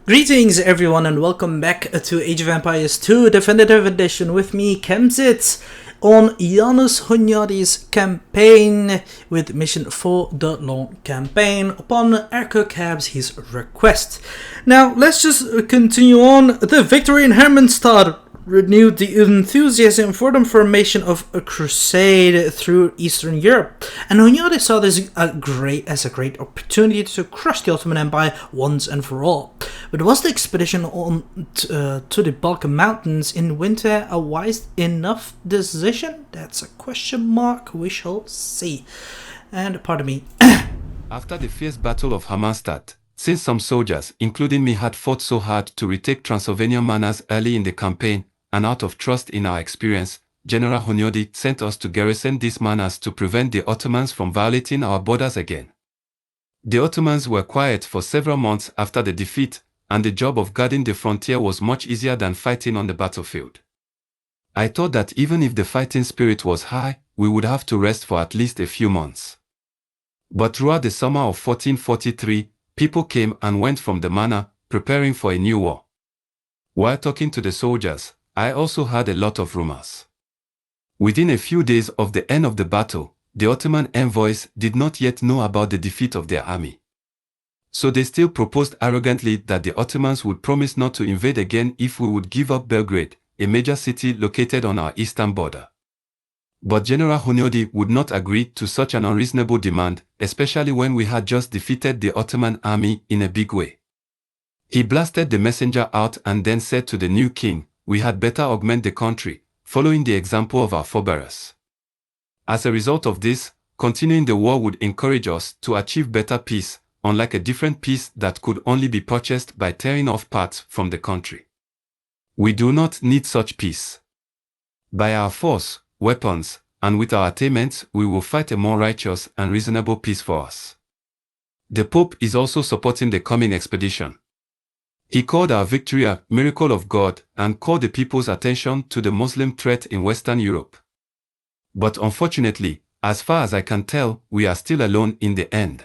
Greetings everyone and welcome back to Age of Empires 2 Definitive Edition with me, Kemzit, on Janos Hunyadi's campaign with mission for the long campaign upon Erkokab's his request. Now let's just continue on. The victory in Hermannstad renewed the enthusiasm for the formation of a crusade through Eastern Europe, and Hunyadi saw this as a great opportunity to crush the Ottoman Empire once and for all. But was the expedition to the Balkan Mountains in winter a wise enough decision? That's a question mark. We shall see. And pardon me. After the fierce battle of Hermannstadt, since some soldiers, including me, had fought so hard to retake Transylvanian manors early in the campaign, and out of trust in our experience, General Hunyadi sent us to garrison these manors to prevent the Ottomans from violating our borders again. The Ottomans were quiet for several months after the defeat, and the job of guarding the frontier was much easier than fighting on the battlefield. I thought that even if the fighting spirit was high, we would have to rest for at least a few months. But throughout the summer of 1443, people came and went from the manor, preparing for a new war. While talking to the soldiers, I also heard a lot of rumors. Within a few days of the end of the battle, the Ottoman envoys did not yet know about the defeat of their army. So they still proposed arrogantly that the Ottomans would promise not to invade again if we would give up Belgrade, a major city located on our eastern border. But General Hunyadi would not agree to such an unreasonable demand, especially when we had just defeated the Ottoman army in a big way. He blasted the messenger out and then said to the new king, we had better augment the country, following the example of our forebears. As a result of this, continuing the war would encourage us to achieve better peace, unlike a different peace that could only be purchased by tearing off parts from the country. We do not need such peace. By our force, weapons, and with our attainments, we will fight a more righteous and reasonable peace for us. The Pope is also supporting the coming expedition. He called our victory a miracle of God and called the people's attention to the Muslim threat in Western Europe. But unfortunately, as far as I can tell, we are still alone in the end.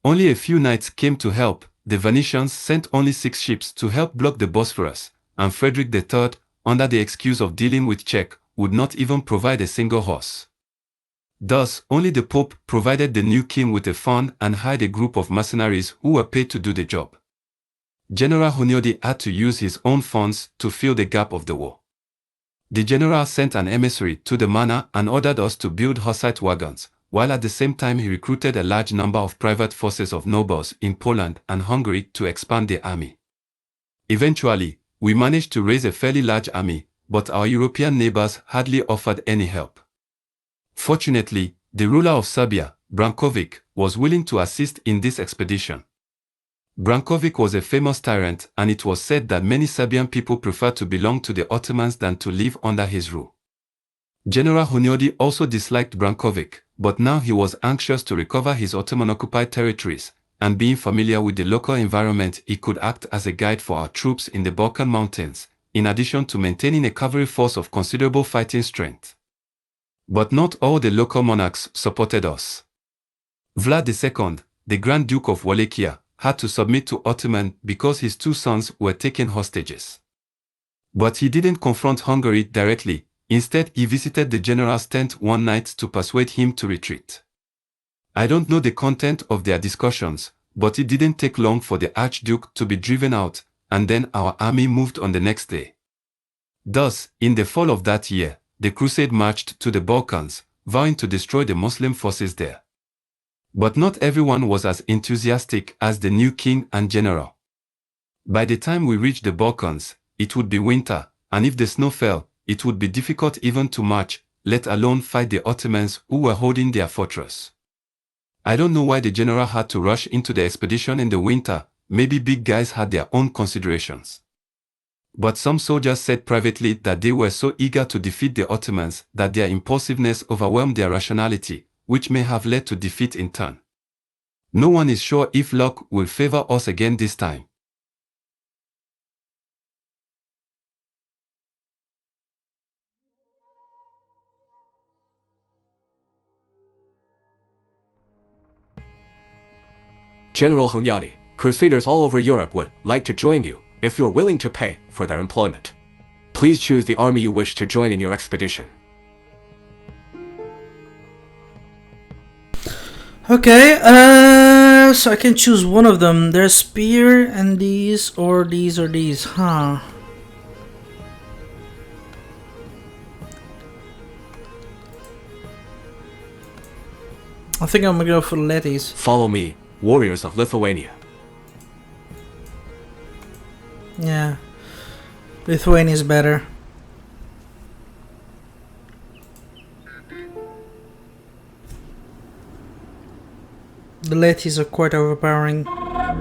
Only a few knights came to help. The Venetians sent only 6 ships to help block the Bosphorus, and Frederick III, under the excuse of dealing with Czech, would not even provide a single horse. Thus, only the Pope provided the new king with a fund and hired a group of mercenaries who were paid to do the job. General Hunyadi had to use his own funds to fill the gap of the war. The general sent an emissary to the manor and ordered us to build Hussite wagons, while at the same time he recruited a large number of private forces of nobles in Poland and Hungary to expand the army. Eventually, we managed to raise a fairly large army, but our European neighbors hardly offered any help. Fortunately, the ruler of Serbia, Brankovic, was willing to assist in this expedition. Brankovic was a famous tyrant, and it was said that many Serbian people preferred to belong to the Ottomans than to live under his rule. General Hunyadi also disliked Brankovic, but now he was anxious to recover his Ottoman-occupied territories, and being familiar with the local environment, he could act as a guide for our troops in the Balkan Mountains, in addition to maintaining a cavalry force of considerable fighting strength. But not all the local monarchs supported us. Vlad II, the Grand Duke of Wallachia, had to submit to Ottoman because his 2 sons were taken hostages. But he didn't confront Hungary directly. Instead, he visited the general's tent one night to persuade him to retreat. I don't know the content of their discussions, but it didn't take long for the Archduke to be driven out, and then our army moved on the next day. Thus, in the fall of that year, the crusade marched to the Balkans, vowing to destroy the Muslim forces there. But not everyone was as enthusiastic as the new king and general. By the time we reached the Balkans, it would be winter, and if the snow fell, it would be difficult even to march, let alone fight the Ottomans who were holding their fortress. I don't know why the general had to rush into the expedition in the winter. Maybe big guys had their own considerations. But some soldiers said privately that they were so eager to defeat the Ottomans that their impulsiveness overwhelmed their rationality, which may have led to defeat in turn. No one is sure if luck will favor us again this time. General Hunyadi, Crusaders all over Europe would like to join you if you're willing to pay for their employment. Please choose the army you wish to join in your expedition. Okay, so I can choose one of them. There's spear and these or these or these, huh? I think I'm gonna go for the Letties. Follow me, warriors of Lithuania. Yeah, Lithuania is better. The Letties are quite overpowering.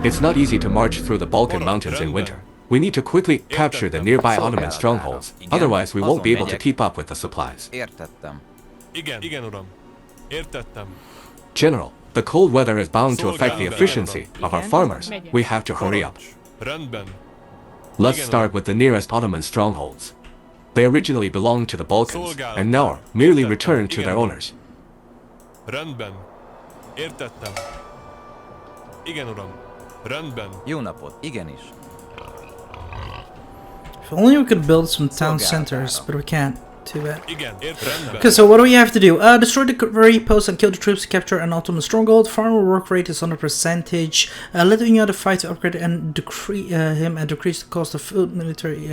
It's not easy to march through the Balkan mountains in winter. We need to quickly capture the nearby Ottoman strongholds, otherwise we won't be able to keep up with the supplies. Értettem. Igen, uram. Értettem. General, the cold weather is bound to affect the efficiency of our farmers. We have to hurry up. Rendben. Let's start with the nearest Ottoman strongholds. They originally belonged to the Balkans, and now are merely returned to their owners. Rendben. Értettem. Igen, uram. Rendben. Jó napot. Igenis. If only we could build some town centers, but we can't. Too bad. Igen, rendben. Okay, so what do we have to do? Destroy the cavalry post and kill the troops to capture an Ottoman stronghold. Farmer work rate is 100%. Let Hunyadi fight to upgrade and decrease the cost of food military.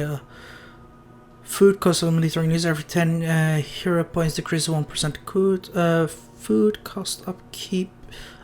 Food cost of military needs every 10 hero points decrease 1% food cost upkeep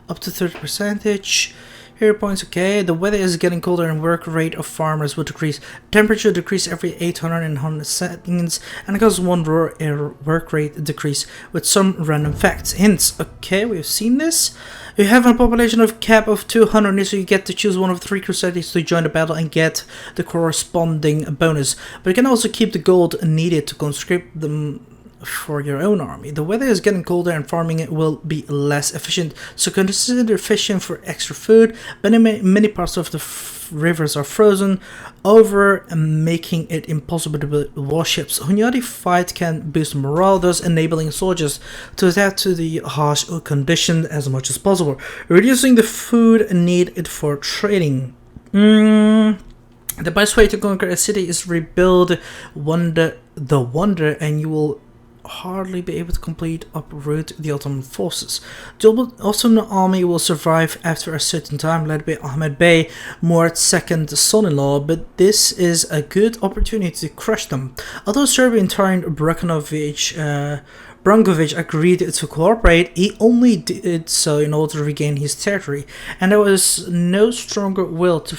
up to 30%. Hero points, okay. The weather is getting colder and work rate of farmers will decrease. Temperature decrease every 800 and 100 seconds, and it causes one work rate decrease with some random facts. Hints, okay, we've seen this. You have a population of cap of 200, so you get to choose one of 3 crusaders to join the battle and get the corresponding bonus. But you can also keep the gold needed to conscript them for your own army. The weather is getting colder and farming will be less efficient, so consider fishing for extra food. But many parts of the rivers are frozen over, making it impossible to build warships. Hunyadi fight can boost morale, thus enabling soldiers to adapt to the harsh conditions as much as possible, reducing the food needed for trading. The best way to conquer a city is rebuild the wonder, and you will hardly be able to complete uproot the Ottoman forces. The Ottoman army will survive after a certain time, led by Ahmed Bey, Murad's second son-in-law, but this is a good opportunity to crush them. Although Serbian tyrant Brankovic agreed to cooperate, he only did so in order to regain his territory, and there was no stronger will to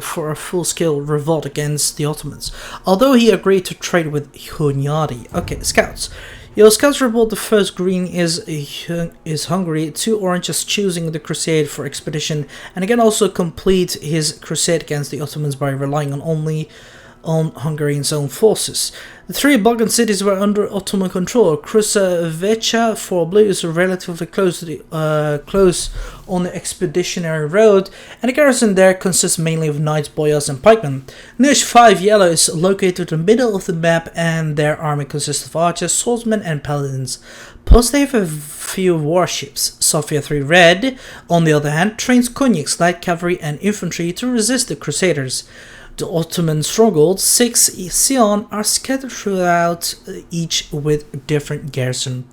for a full-scale revolt against the Ottomans, although he agreed to trade with Hunyadi. Okay, scouts. Your scouts report the first green is Hungary, 2 orange is choosing the crusade for expedition, and he can also complete his crusade against the Ottomans by relying only on Hungary's own forces. The 3 Balkan cities were under Ottoman control. Kruševica, 4 blue, is relatively close on the expeditionary road, and the garrison there consists mainly of knights, boyars, and pikemen. Nish 5 yellow is located in the middle of the map, and their army consists of archers, swordsmen, and paladins. Plus, they have a few warships. Sofia 3 red, on the other hand, trains Konyaks, light cavalry, and infantry to resist the Crusaders. The Ottoman strongholds, 6 Sion, are scattered throughout, each with different garrison.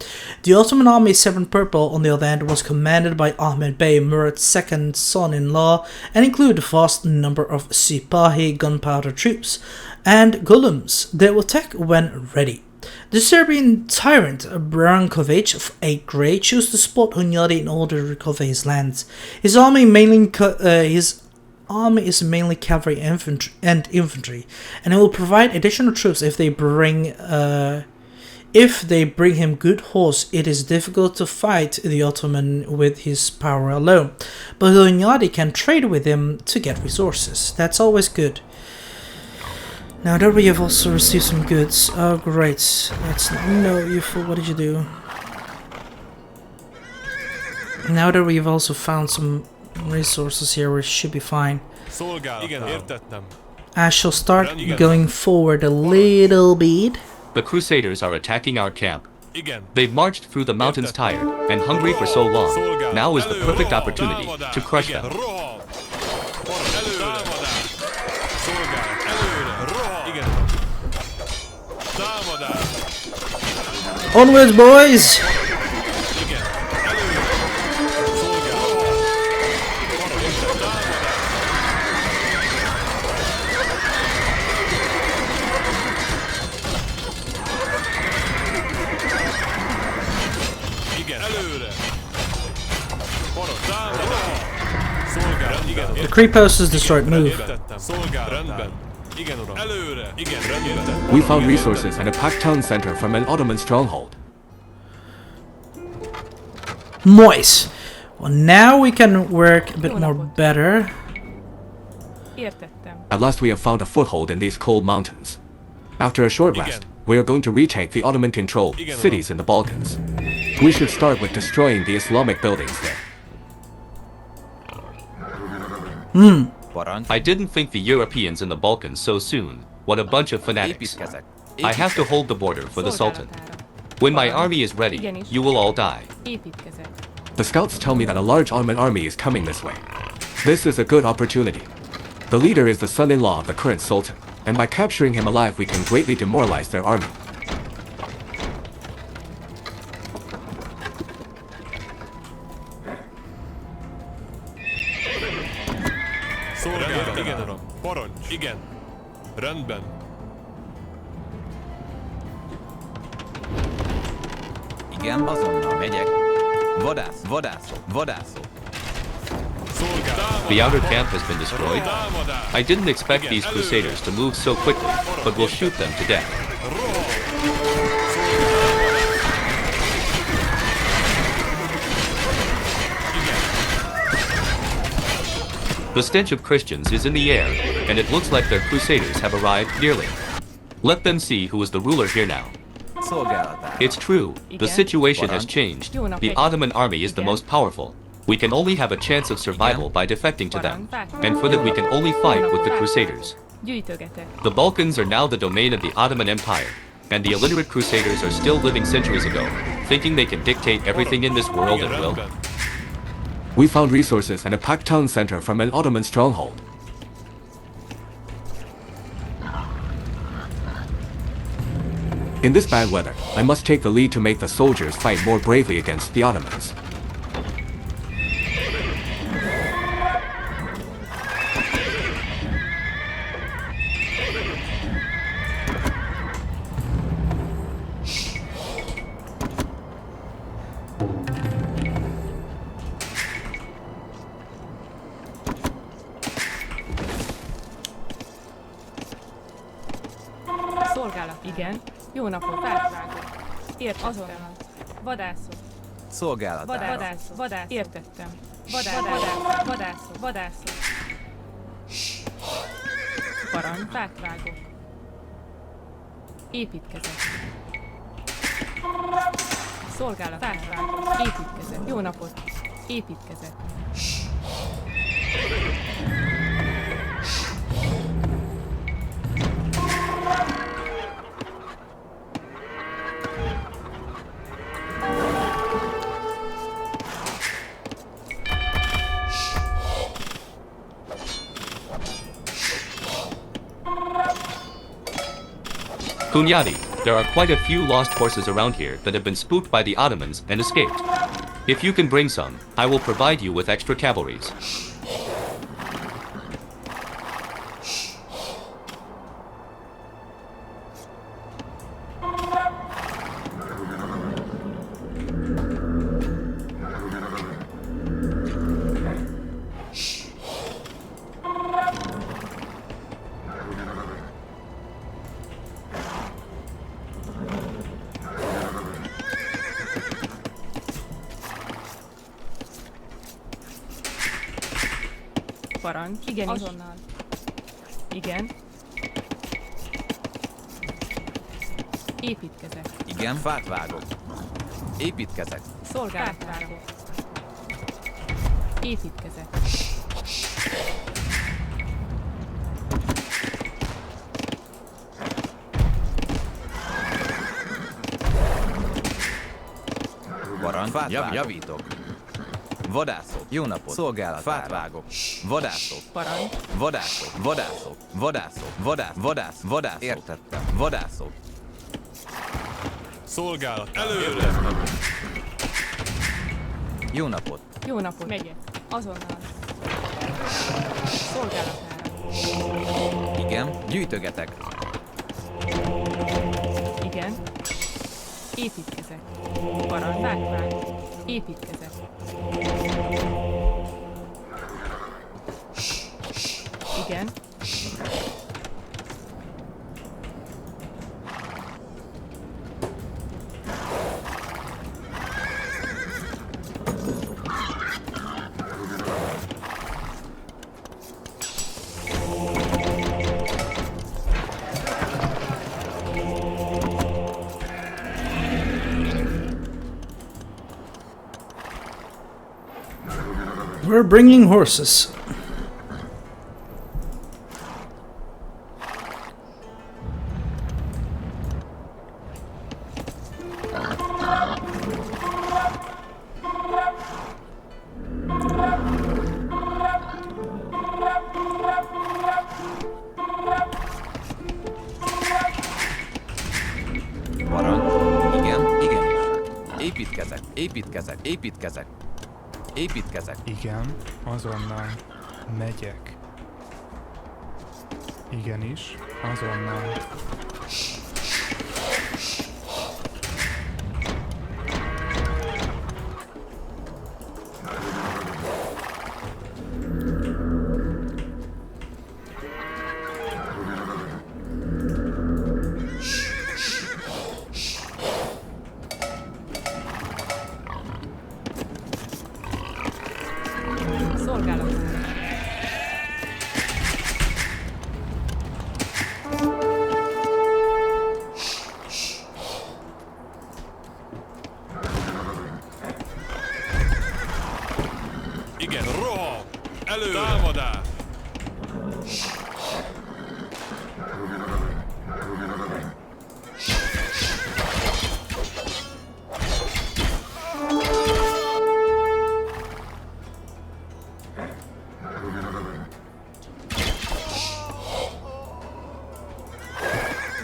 The Ottoman army 7 purple, on the other hand, was commanded by Ahmed Bey, Murad's second son-in-law, and included a vast number of Sipahi gunpowder troops and golems. They will attack when ready. The Serbian tyrant Brankovic, 8 grey, chose to support Hunyadi in order to recover his lands. His army is mainly cavalry and infantry, and it will provide additional troops if they bring him good horse. It is difficult to fight the Ottoman with his power alone, but Hunyadi can trade with him to get resources. That's always good. Now that we have also received some goods. Oh great, no, you fool, what did you do? Now that we've also found some resources here, we should be fine. Igen, értettem. I shall start going forward a little bit. The Crusaders are attacking our camp. Igen. They've marched through the mountains tired and hungry for so long. Now is the perfect opportunity to crush them. Rohan. Onwards, boys! Igen. Előre. Szolgálat. Parancs. Igen. Előre. Parancs. Támadás. Szolgálat. Igen. The creep house is destroyed. Move. Értettem. Szolgálat. Rendben. Igen, uram. Előre. Igen, rendben. We found resources and a packed town center from an Ottoman stronghold. Nice. Well, now we can work a bit more better. Értettem. At last we have found a foothold in these cold mountains. After a short rest, we are going to retake the Ottoman-controlled cities in the Balkans. We should start with destroying the Islamic buildings there. I didn't think the Europeans in the Balkans so soon. What a bunch of fanatics. I have to hold the border for the Sultan. When my army is ready, you will all die. Építkezet. The scouts tell me that a large Ottoman army is coming this way. This is a good opportunity. The leader is the son-in-law of the current Sultan, and by capturing him alive we can greatly demoralize their army. Szolgálat. Igen, uram. Parancs. Igen. Rendben. Igen, azonnal megyek. Vadászok. Szolgálat. The outer camp has been destroyed. Támadás. I didn't expect these crusaders to move so quickly, but we'll shoot them to death. The stench of Christians is in the air, and it looks like their crusaders have arrived nearly. Let them see who is the ruler here now. Szolgálatára. It's true, the situation has changed. The Ottoman army is the most powerful. We can only have a chance of survival by defecting to them, and for that we can only fight with the crusaders. Gyűjtögetek. The Balkans are now the domain of the Ottoman Empire, and the illiterate crusaders are still living centuries ago, thinking they can dictate everything in this world Igen, at will. rendben. We found resources and a packed town center from an Ottoman stronghold. In this bad weather, I must take the lead to make the soldiers fight more bravely against the Ottomans. Szolgálat. Igen. Jó napot. Felvágó. Ért azonnal. Vadászok. Szolgálatára. Vadászok. Vadászok. Értettem. Vadászok. Vadászok. Vadászok. Parancs. Fátvágok. Építkezet. Szolgálat. Fátvágok. Építkezet. Jó napot. Építkezet. Hunyadi, there are quite a few lost horses around here that have been spooked by the Ottomans and escaped. If you can bring some, I will provide you with extra cavalries. Parancs. Igen, azonnal. Igen. Építkezek. Igen, fát vágok. Építkezek. Szolgálatára. Építkezek. Parancs. Javítok. Vadászok. Jó napot. Szolgálatára. Fát vágok. Vadászok. Parancs. Vadászok. Vadászok. Értettem. Vadászok. Szolgálat. Előre. Jó napot. Jó napot. Megyek. Azonnal. Szolgálatára. Igen, gyűjtögetek. Igen. Építkezek. Parancs. Vágvág. Építkezek. Igen. We're bringing horses. Parancs. Igen, igenis. Építkezek, építkezek, építkezek. Építkezek. Igen, azonnal megyek. Igenis, azonnal. Szolgálatára. Igen, roham. Előre. Támadás.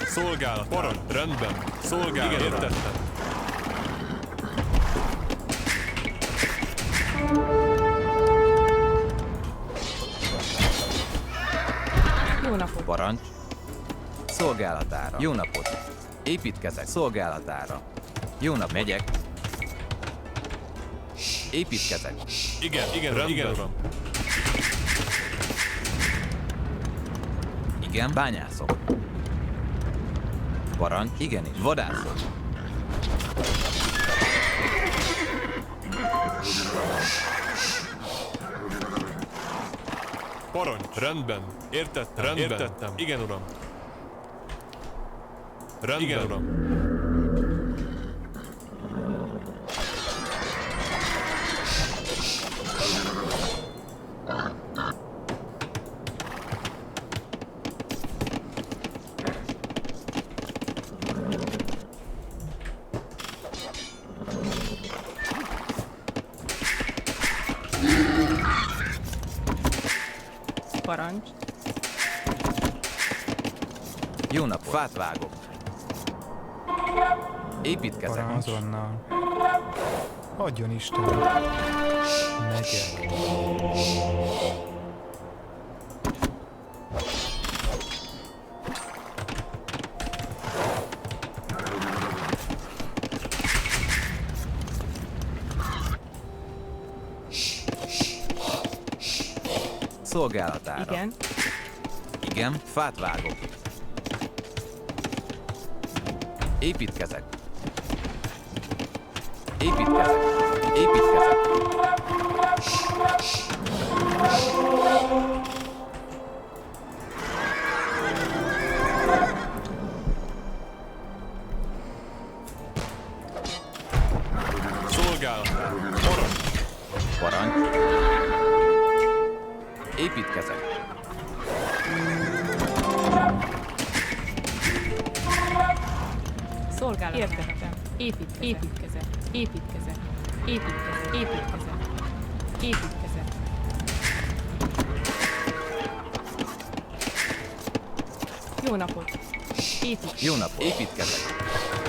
Szolgálat. Parancs. Rendben. Szolgálat. Igen, értettem. Jó napot. Parancs. Szolgálatára. Jó napot. Építkezek. Szolgálatára. Jó nap. Megyek. Építkezek. Igen, igen, rendben. Igen, uram. Igen, bányászok. Parancs. Igenis. Vadászok. Parancs. Rendben. Értettem. Rendben. Értettem. Igen, uram. Rendben. Igen, uram. Parancs. Jó nap. Fát vágok. Építkezek. Parancs. Azonnal. Adjon Isten. Megyek. Szolgálatára. Igen. Igen, fát vágok. Építkezek. Építkezek. Építkezek. Szolgálatára. Parancs. Parancs. Építkezek. Szolgálatára. Értettem. Építkezek. Építkezek. Építkezek. Építkezek. Építkezek. Jó napot. Építkezek. Jó nap. Építkezek.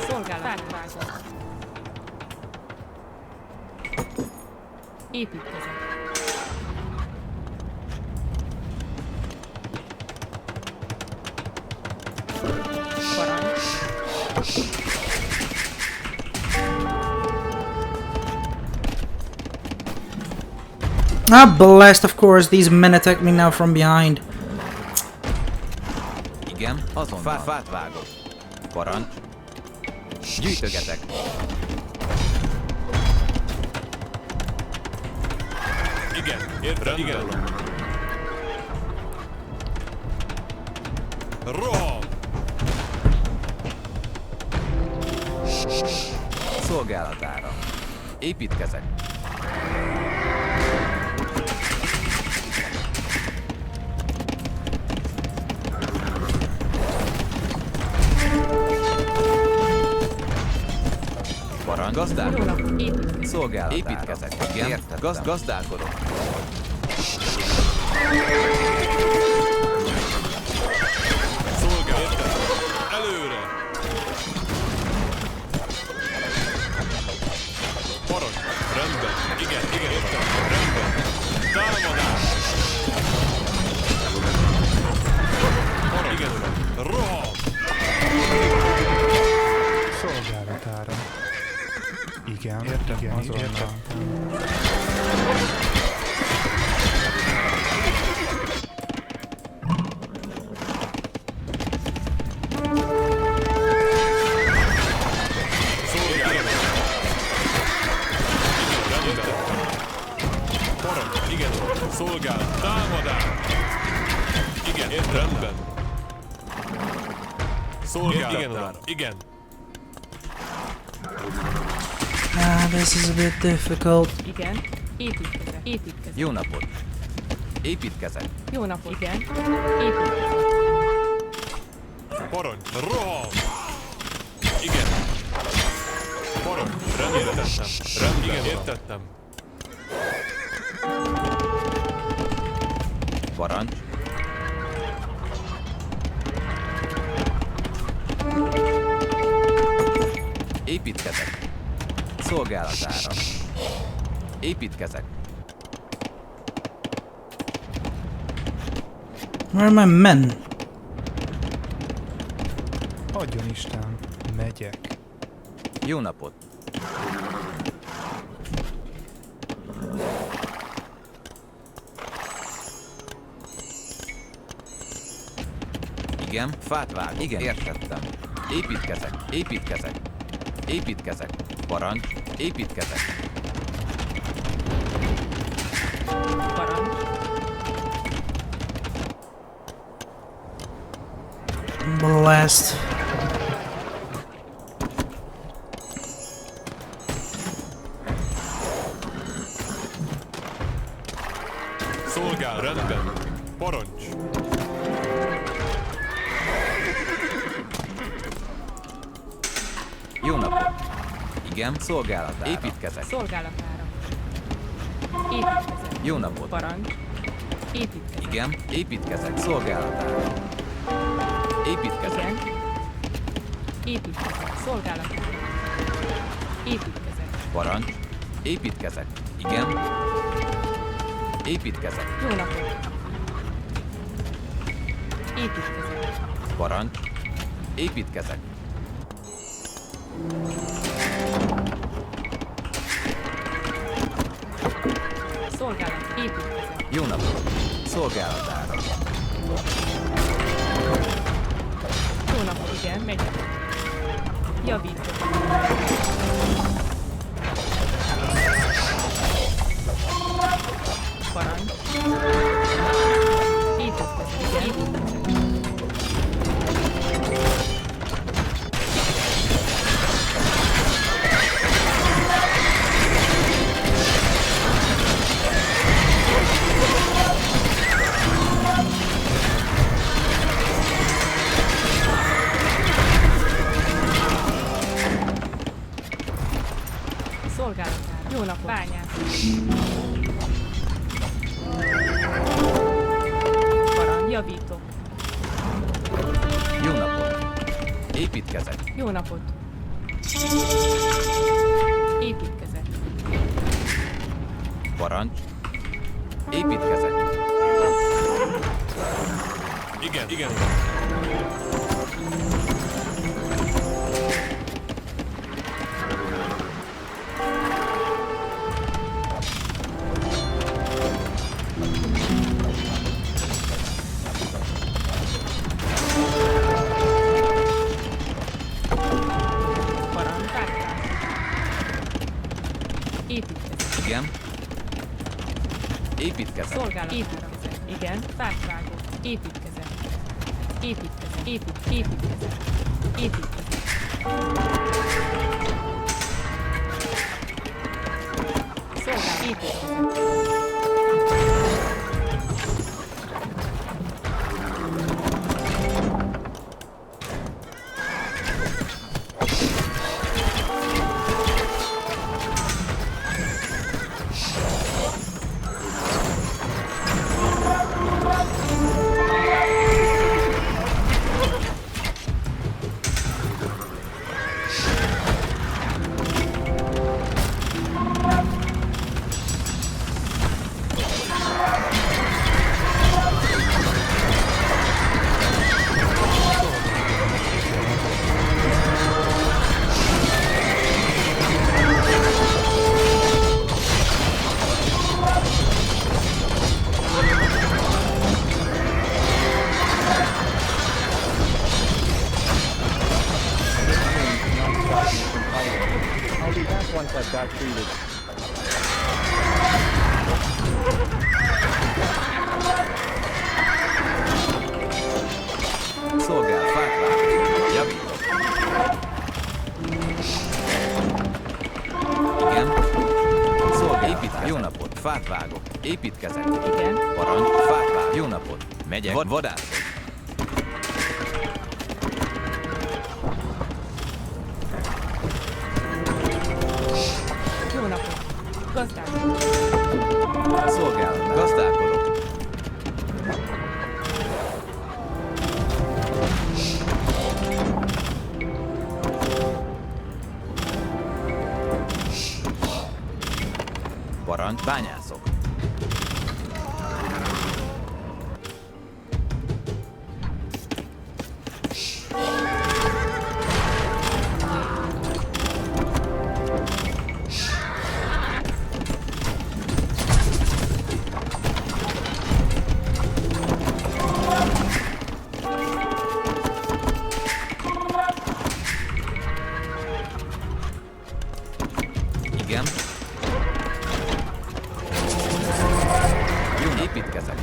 Szolgálat. Építkezet. Parancs. Ah, blast, of course, these men attack me now from behind. Igen, azon fát vágok. Parancs. Gyűjtögetek. Igen, értem, igen. Roham! Szolgálatára. Építkezek. Parancs. Gazdálkodok. Szolgálatára. Építkezek. Igen, értettem. Gazdálkodok. Szolgálat. Előre! Parancs. Rendben. Igen, értem. Rendben. Támadás. Parancs. Igen, uram. Roham! Szolgálatára. Igen, igen, azonnal. Igen, szolgál, támadás! Igen, rendben. Szolgál, igen, uram, igen. Ah, this is a bit difficult. Igen. Építkezet. Jó napot. Építkezek. Jó napot. Igen. Építkezet. Parancs, roham! Igen. Parancs, rendben. Igen, értettem. Parancs. Építkezek. Szolgálatára. Építkezek. Where are my men? Adjon Isten, megyek. Jó napot. Igen, fát vágok. Igen, értettem. Építkezek. Parancs. Építkezek. Parancs. Blast. Szolgál, rendben. Parancs. Jó napot. Igen, szolgálatára. Építkezek. Szolgálatára. Építkezet. Jó napot. Parancs. Építkezet. Igen, építkezek. Szolgálatára. Építkezek. Igen. Építkezet. Szolgálatára. Építkezet. Parancs. Építkezek. Igen. Építkezek. Jó napot. Építkezet. Parancs. Építkezek. Szolgálat. Építkezet. Jó napot. Szolgálatára. Jó napot. Igen, megyek. Javítok. Parancs. Építkezet. Igen. Szolgálatára. Jó napot. Bányász. Parancs. Javítok. Jó napot. Építkezek. Jó napot. Építkezet. Parancs. Építkezek. Igen. Parancsártás. Építkezet. Igen. Építkezek. Szolgálat. Építkezet. Igen. Fákvágó. Építkezet. Építkezet. Építkezet. Építkezet. Szolgálat. Építkezet. Szolgál, fát vágok. Javítok. Igen. Szolgál, építkezek. Jó napot, fát vágok. Építkezek. Igen. Parancs, fát vágok. Jó napot. Megyek. Vadászok. Jó napot. Gazdálkodó. Szolgál, gazdálkodok. Parancs, bányászok. Igen. Jó, építkezek.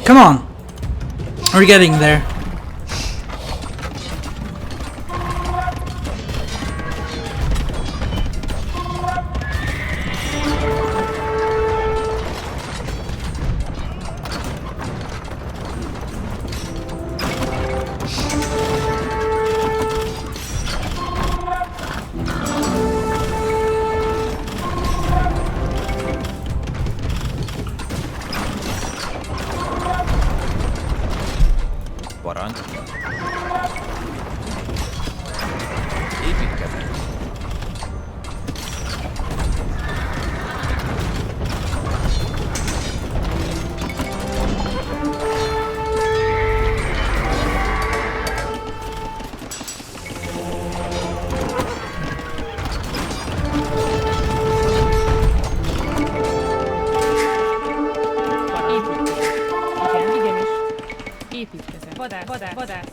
Come on! We're getting there. Parancs. Építkezek. Igen, igenis. Építkezet. Vadász.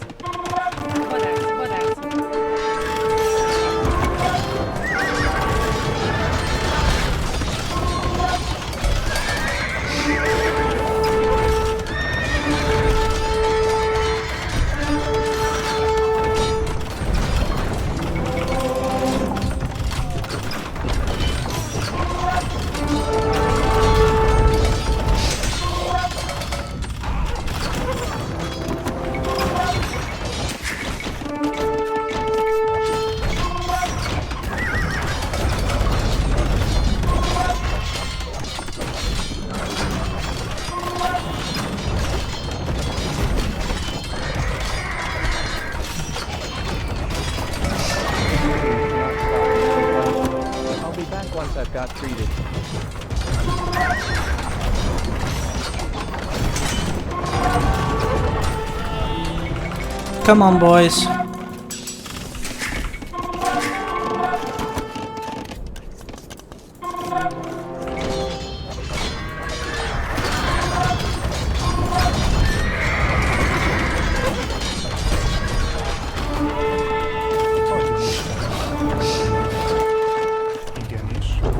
Come on, boys.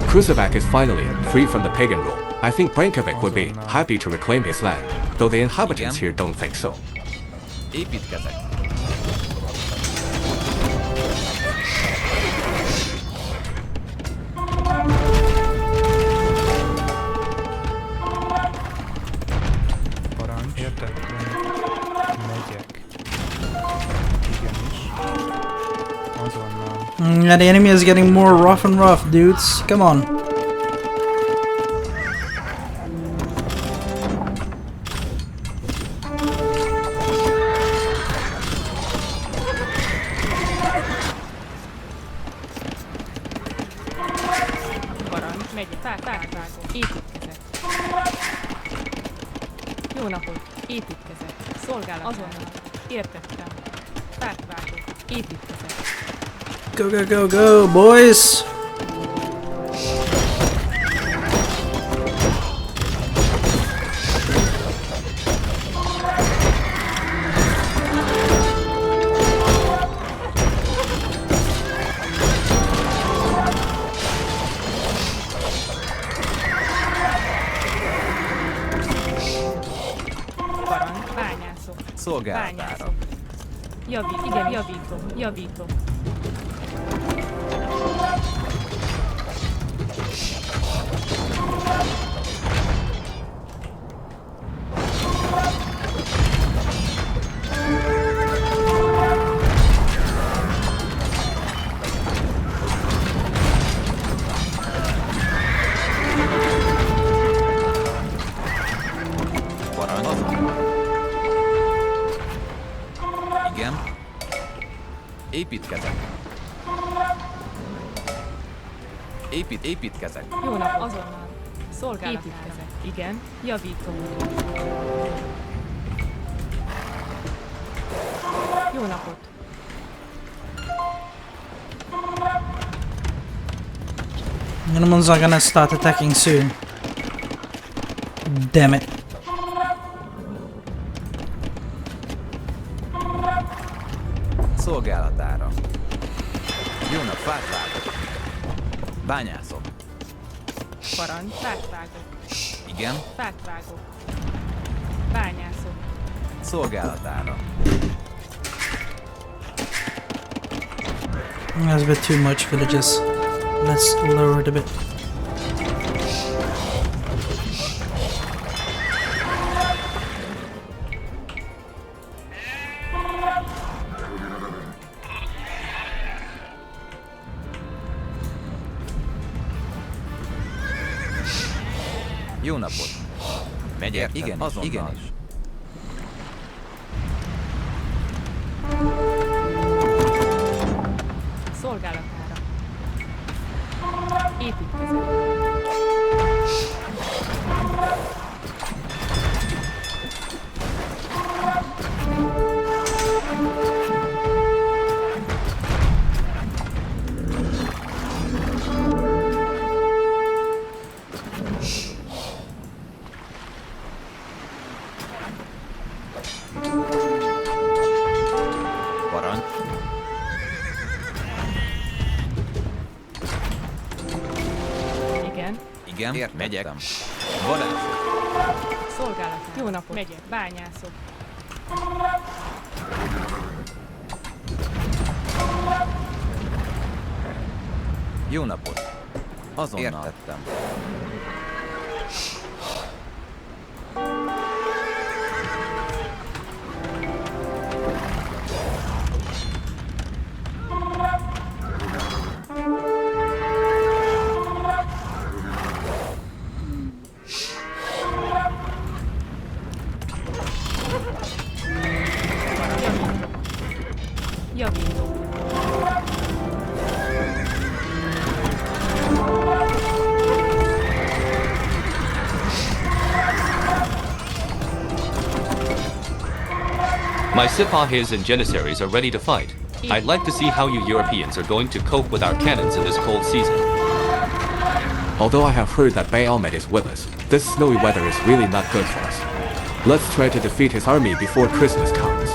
Krusevac is finally free from the pagan rule. I think Brankovic would be happy to reclaim his land, though the inhabitants here don't think so. Építkezek. Parancs. Értettem. Megyek. Igenis. Azonnal. Yeah, the enemy is getting more rough and rough, dudes. Come on. Parancs, megyek. Fát vágok. Építkezek. Jó napot. Építkezek. Szolgálat. Azonnal. Értettem. Fát vágok. Építkezek. Go, go, go, go, boys. Parancs, bányászok. Szolgálatára. Igen, javítom. Parancs. Igen. Építkezek. Építkezek. Jó nap, azonnal. Szolgálatára. Építkezek. Igen, javítom. Jó napot. Animals are gonna start attacking soon. Damn it. Szolgálatára. Jó nap, fát vágok. Bányászok. Parancs, fát vágok. Igen. Fát vágok. Bányászok. Szolgálatára. That's a bit too much villages. Let's lower it a bit. Jó napot. Megyek? Igen, azonnal. Igenis. Szolgálatára. Építkezek. Parancs. Igen, megyek. Vadászok. Szolgálatára. Jó napot. Megyek. Bányászok. Jó napot. Azonnal. Értettem. Javítom. My Sipahes and Janissaries are ready to fight. I'd like to see how you Europeans are going to cope with our cannons in this cold season. Although I have heard that Bayomet is with us, this snowy weather is really not good for us. Let's try to defeat his army before Christmas comes.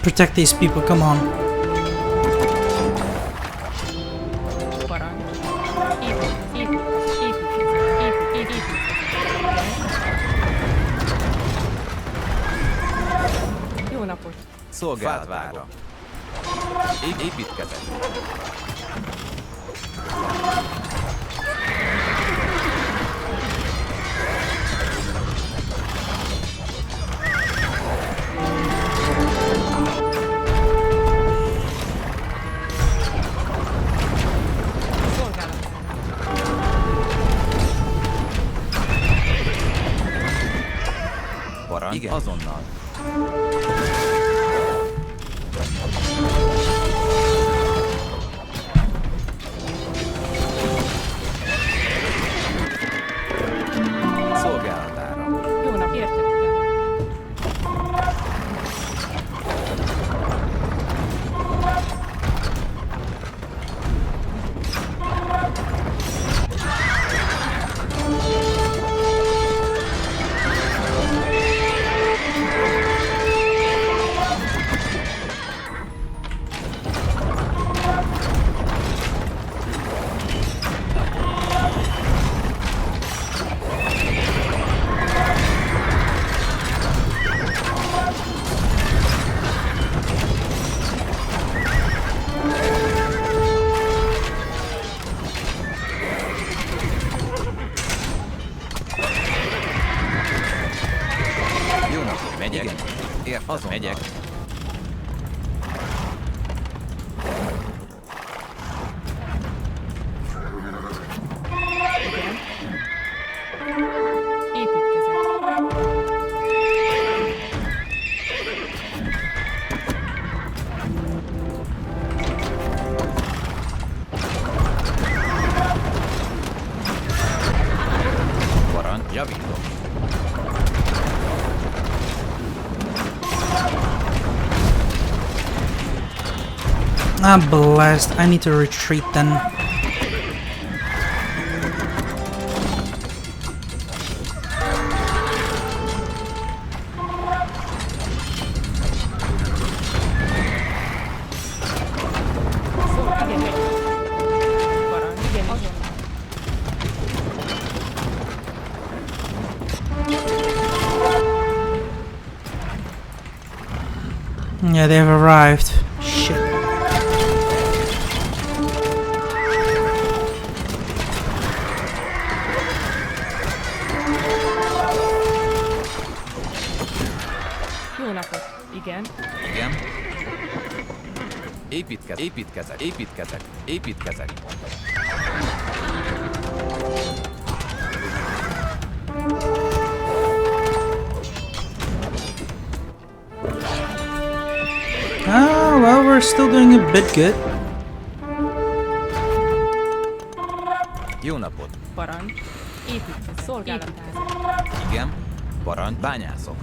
Protect these people, come on. Jó napot! Szolgálatára. Építkezet. Parancs. Igen. Azonnal. Szolgálatára. Jó nap, értem. Jó napot, megyek. Igen. Azonnal. Megyek. Parancs. Javítom. Ah, blast. I need to retreat then. Yeah, they've arrived. Shit. Jó napot! Igen. Igen. Építkezek. Ah, well, we're still doing a bit good. Jó napot. Parancs. Építkezet. Szolgálatára. Igen. Parancs. Bányászok.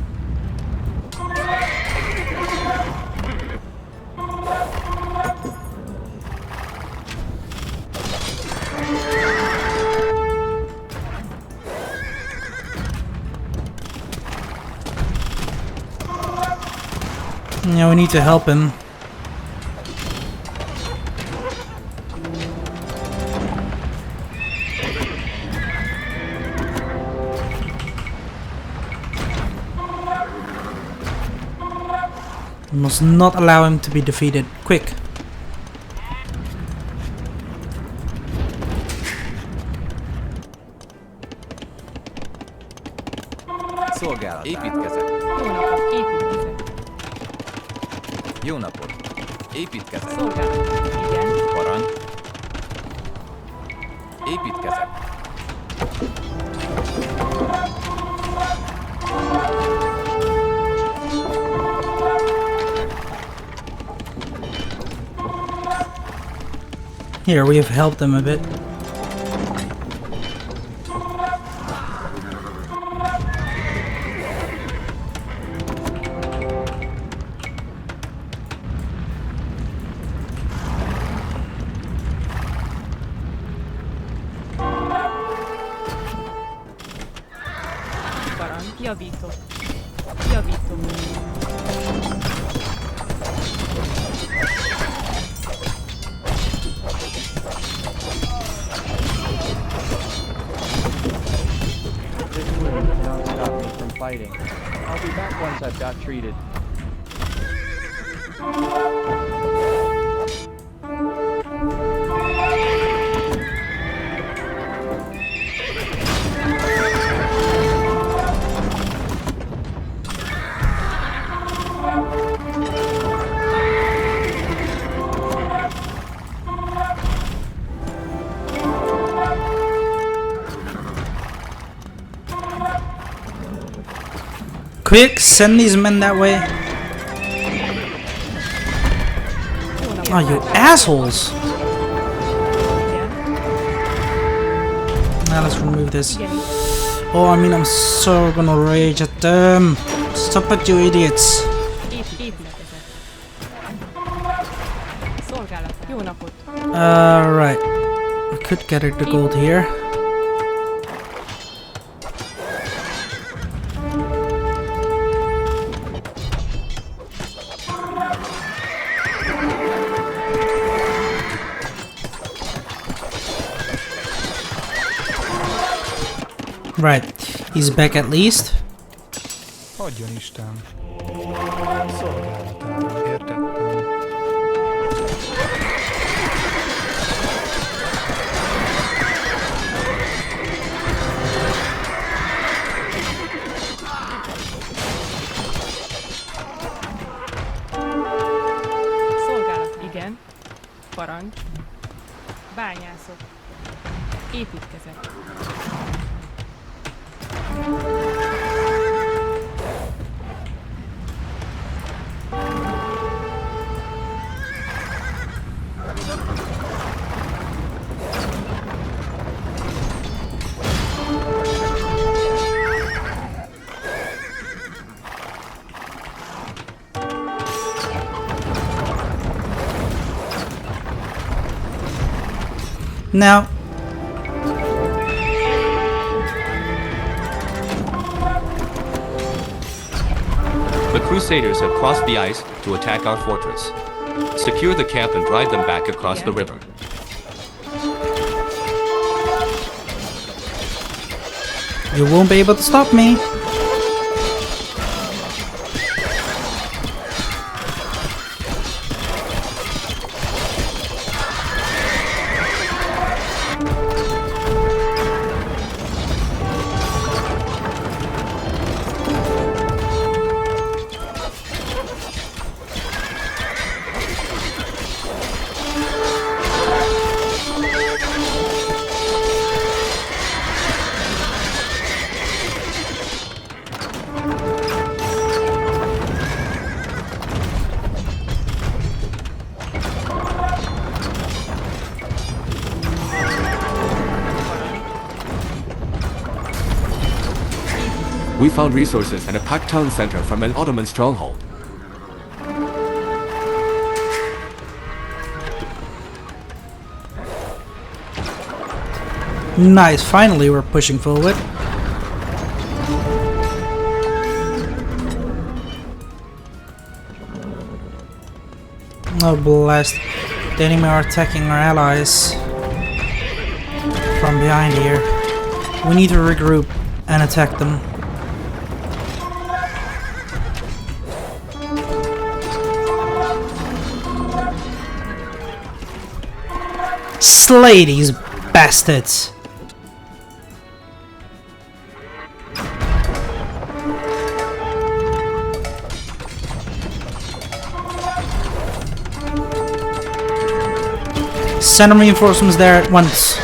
Yeah, we need to help him. We must not allow him to be defeated. Quick. Építkezek. Jó napot, építkezek. Jó napot. Építkezek. Szolgálat. Igen. Parancs. Építkezek. Here, we have helped them a bit. Parancs. Javítok. Javítok. This wound cannot stop me from fighting. I'll be back once I've got treated. Quick, send these men that way. Oh, you assholes! Now let's remove this. Oh, I mean, I'm so gonna rage at them. Stop it, you idiots. Építkezek. Szolgálat. Jó napot. Alright. I could get her the gold here. Right, he's back at least. Adjon Isten. Szolgálatára értettem. Szolgálat. Igen. Parancs. Bányászok. Építkezek. Now, The Crusaders have crossed the ice to attack our fortress. Secure the camp and drive them back across the river. you won't be able to stop me. We found resources and a packed town center from an Ottoman stronghold. Nice, finally we're pushing forward. Oh blast. The enemy are attacking our allies from behind here. We need to regroup and attack them. Slay these bastards! Send reinforcements there at once.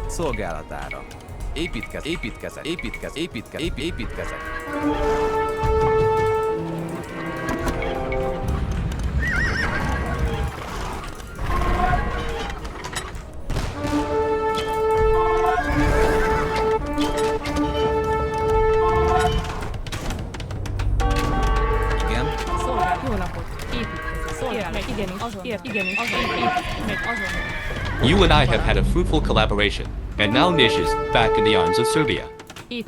Szolgálatára. Építkezek. Igen. Szolgálat. Jó napot. Építkezés. Szolgálat. Igenis. Azon. Igenis. Azon. Építkezés. Azon. You and I have had a fruitful collaboration, and now Nish is back in the arms of Serbia.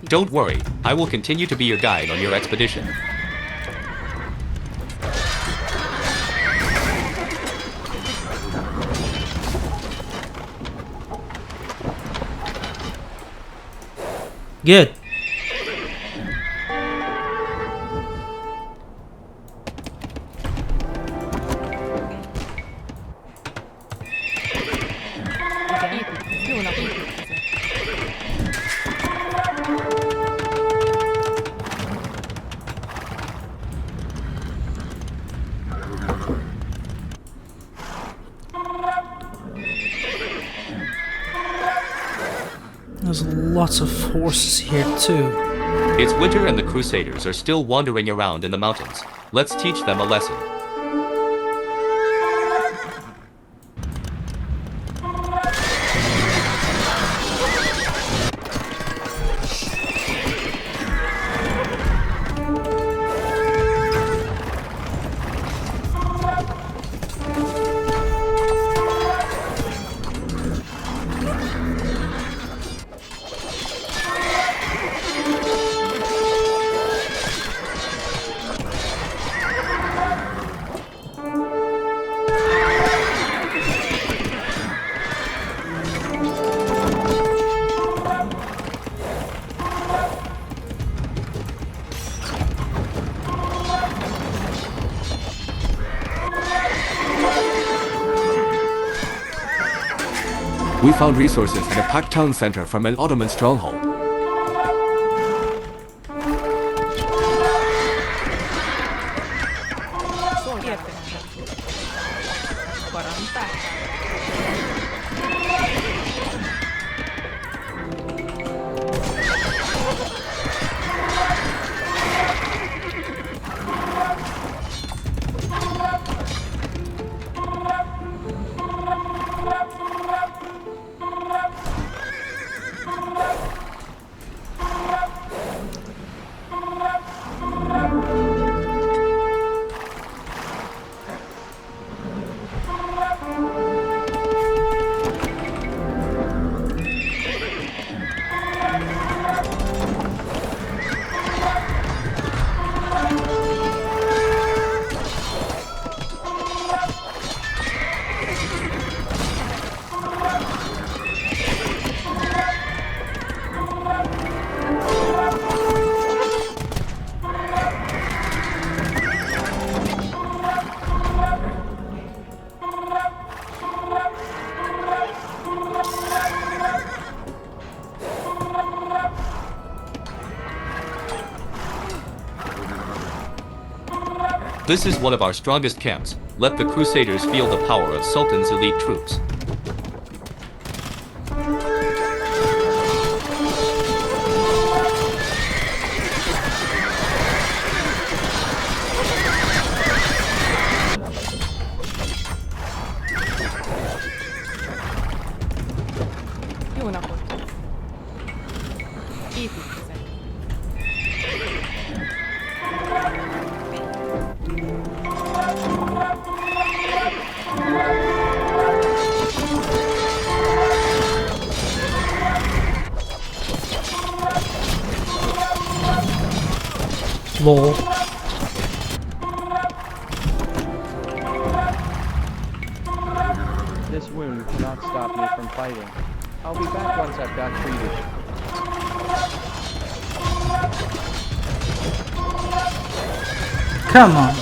Don't worry, I will continue to be your guide on your expedition. Good. Jó napot. There's lots of forces here too. It's winter and the Crusaders are still wandering around in the mountains. Let's teach them a lesson. We found resources in a packed town center from an Ottoman stronghold. This is one of our strongest camps. Let the Crusaders feel the power of Sultan's elite troops. Jó napot. Építkezek. Lol. This wound cannot stop me from fighting. I'll be back once I've got treated. Come on.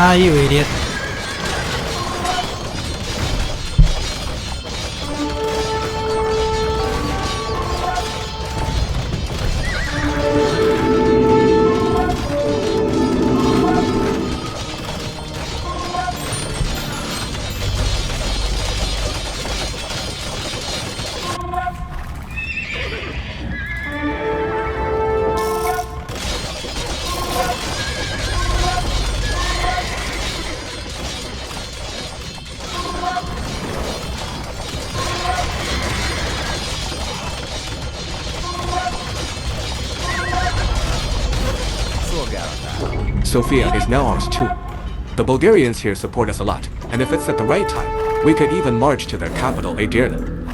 Ah, you idiot. Sofia is now ours too. The Bulgarians here support us a lot, and if it's at the right time, we could even march to their capital, Edirne.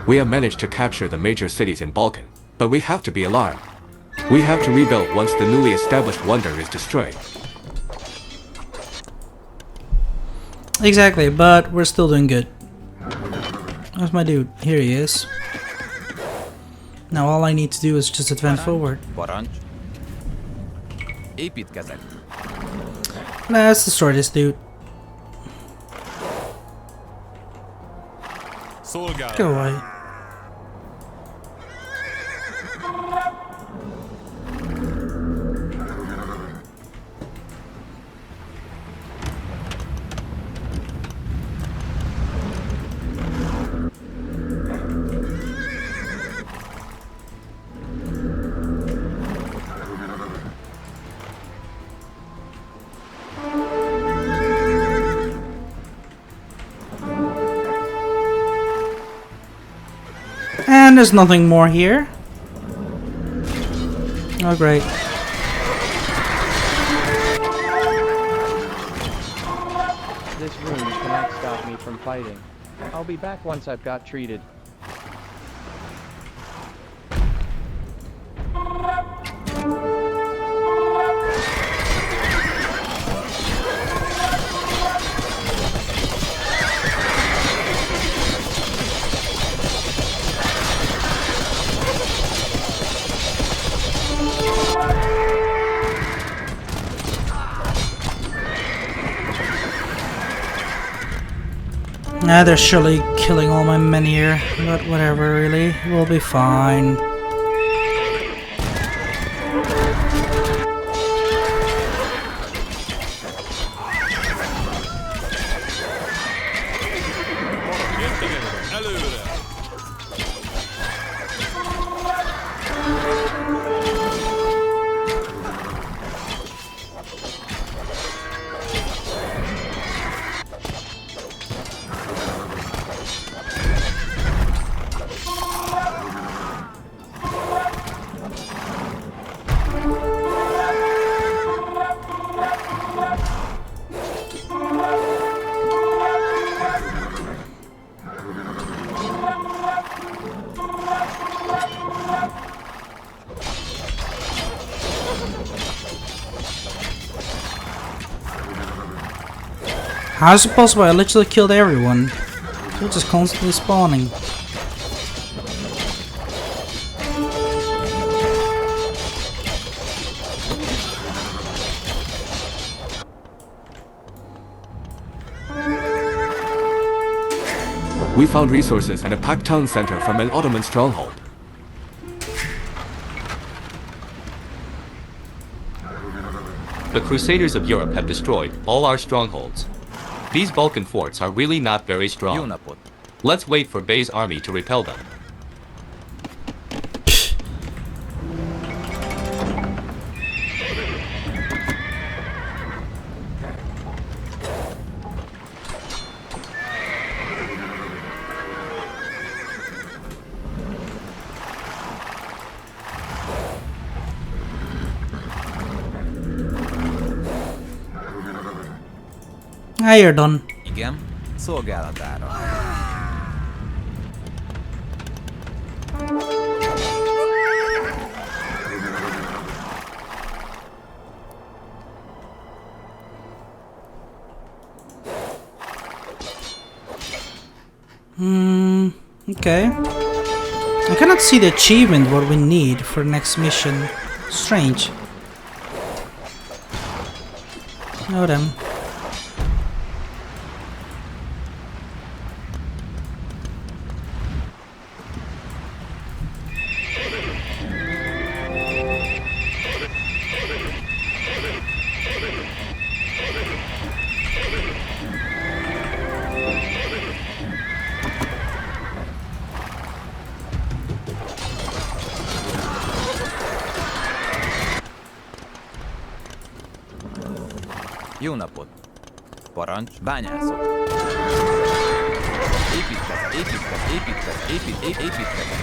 We have managed to capture the major cities in Balkan, but we have to be alarmed. We have to rebuild once the newly established wonder is destroyed. Exactly, but we're still doing good. Where's my dude? Here he is. Now all I need to do is just advance forward. Let's destroy this dude. Go away. And there's nothing more here. Oh, great. This wound cannot stop me from fighting. I'll be back once I've got treated. Nah, they're surely killing all my men here, but whatever, really. We'll be fine. How is it possible? I literally killed everyone. They're just constantly spawning. We found resources and a packed town center from an Ottoman stronghold. The Crusaders of Europe have destroyed all our strongholds. These Balkan forts are really not very strong. Let's wait for Bay's army to repel them. Ah, you're done. Igen, szolgálatára. Okay. I cannot see the achievement what we need for the next mission. Strange. Know them. Jó napot! Parancs, bányászok! Építkezek!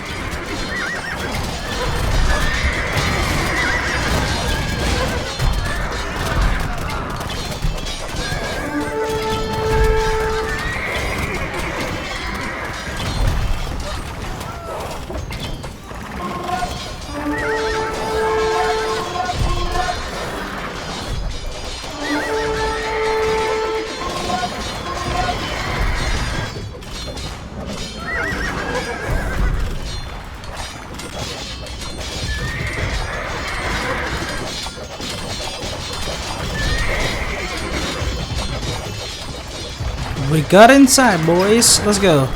We got inside, boys. Let's go.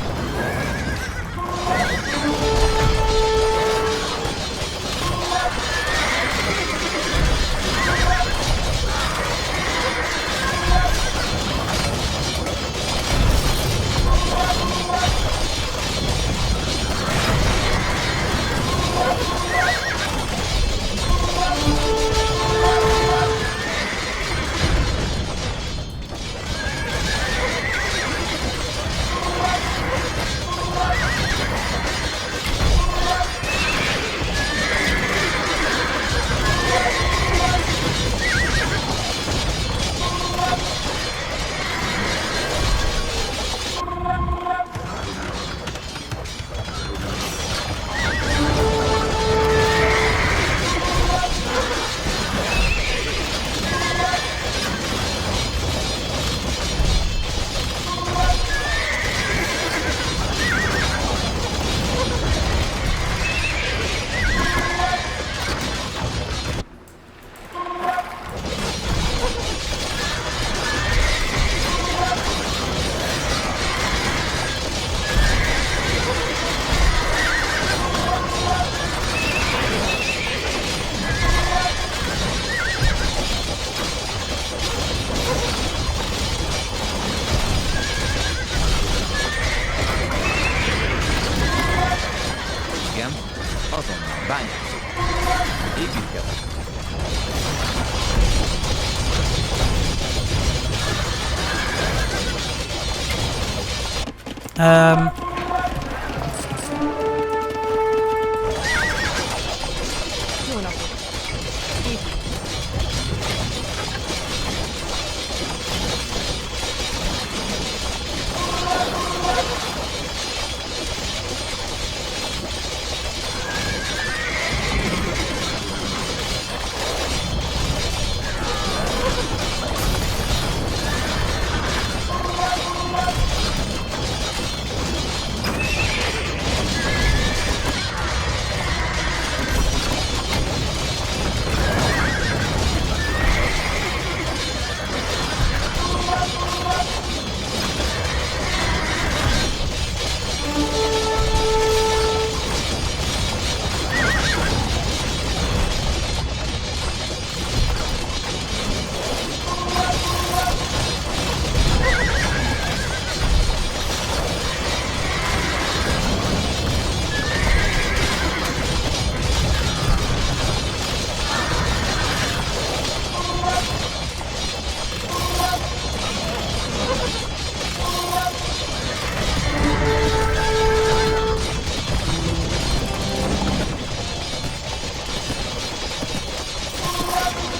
Jó napot!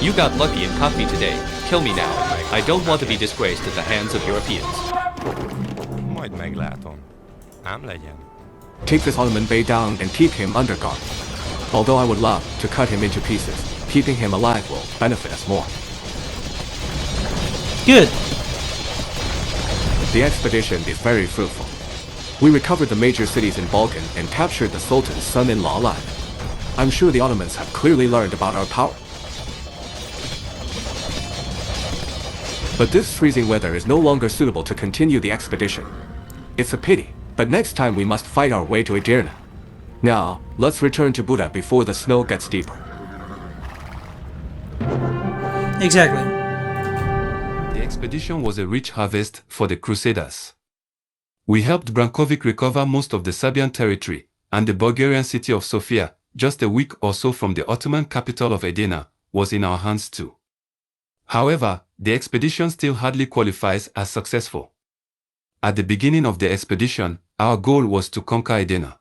You got lucky and caught me today. Kill me now. I don't want to be disgraced at the hands of Europeans. Majd meglátom. Ám legyen. Take this Ottoman Bey down and keep him under guard. Although I would love to cut him into pieces, keeping him alive will benefit us more. Good. The expedition is very fruitful. We recovered the major cities in Balkan and captured the Sultan's son-in-law alive. I'm sure the Ottomans have clearly learned about our power. But this freezing weather is no longer suitable to continue the expedition. It's a pity, but next time we must fight our way to Edirne. Now, let's return to Buda before the snow gets deeper. Exactly. The expedition was a rich harvest for the Crusaders. We helped Brankovic recover most of the Serbian territory, and the Bulgarian city of Sofia, just a week or so from the Ottoman capital of Edirne, was in our hands too. However, the expedition still hardly qualifies as successful. At the beginning of the expedition, our goal was to conquer Edirne.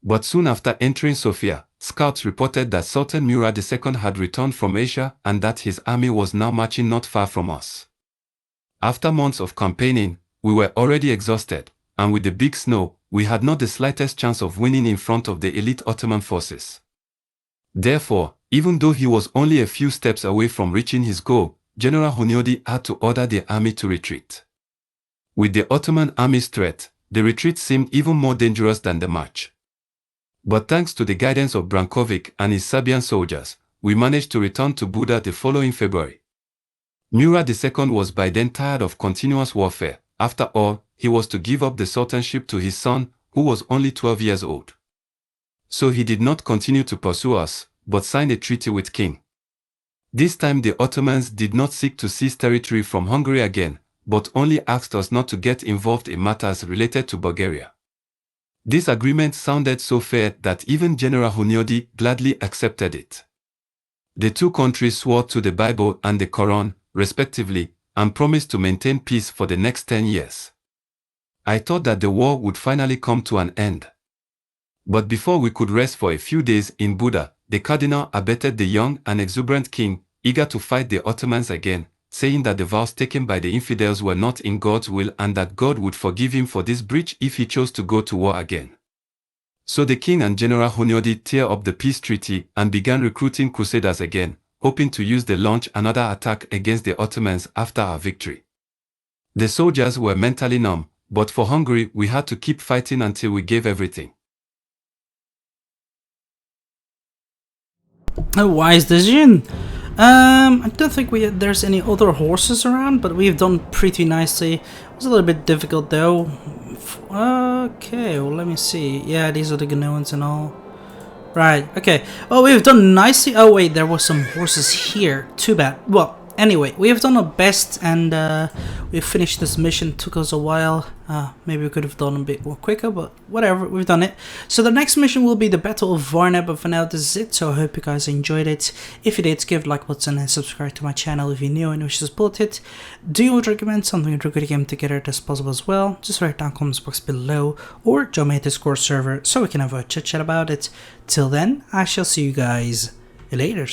But soon after entering Sofia, scouts reported that Sultan Murad II had returned from Asia and that his army was now marching not far from us. After months of campaigning, we were already exhausted, and with the big snow, we had not the slightest chance of winning in front of the elite Ottoman forces. Therefore, even though he was only a few steps away from reaching his goal, General Hunyadi had to order the army to retreat. With the Ottoman army's threat, the retreat seemed even more dangerous than the march. But thanks to the guidance of Brankovic and his Serbian soldiers, we managed to return to Buda the following February. Murad II was by then tired of continuous warfare. After all, he was to give up the sultanship to his son, who was only 12 years old. So he did not continue to pursue us, but signed a treaty with King. This time the Ottomans did not seek to seize territory from Hungary again, but only asked us not to get involved in matters related to Bulgaria. This agreement sounded so fair that even General Hunyadi gladly accepted it. The two countries swore to the Bible and the Quran, respectively, and promised to maintain peace for the next 10 years. I thought that the war would finally come to an end. But before we could rest for a few days in Buda, the cardinal abetted the young and exuberant king, eager to fight the Ottomans again, saying that the vows taken by the infidels were not in God's will and that God would forgive him for this breach if he chose to go to war again. So the king and General Hunyadi tear up the peace treaty and began recruiting crusaders again, hoping to use the launch another attack against the Ottomans after our victory. The soldiers were mentally numb, but for Hungary we had to keep fighting until we gave everything. A wise decision. I don't think there's any other horses around, but we've done pretty nicely. It was a little bit difficult though. Okay, well let me see. Yeah, these are the Genoans and all. Right, okay. Oh, we've done nicely. Oh wait, there was some horses here. Too bad. Well, anyway, we have done our best and we finished this mission. Took us a while. Maybe we could have done a bit more quicker, but whatever, we've done it. So the next mission will be the Battle of Varna, but for now this is it. So I hope you guys enjoyed it. If you did, give a like button and subscribe to my channel if you're new and wish to support it. Do you want to recommend something to good game together as possible as well? Just write down comments box below or join my Discord server so we can have a chit chat about it. Till then, I shall see you guys later.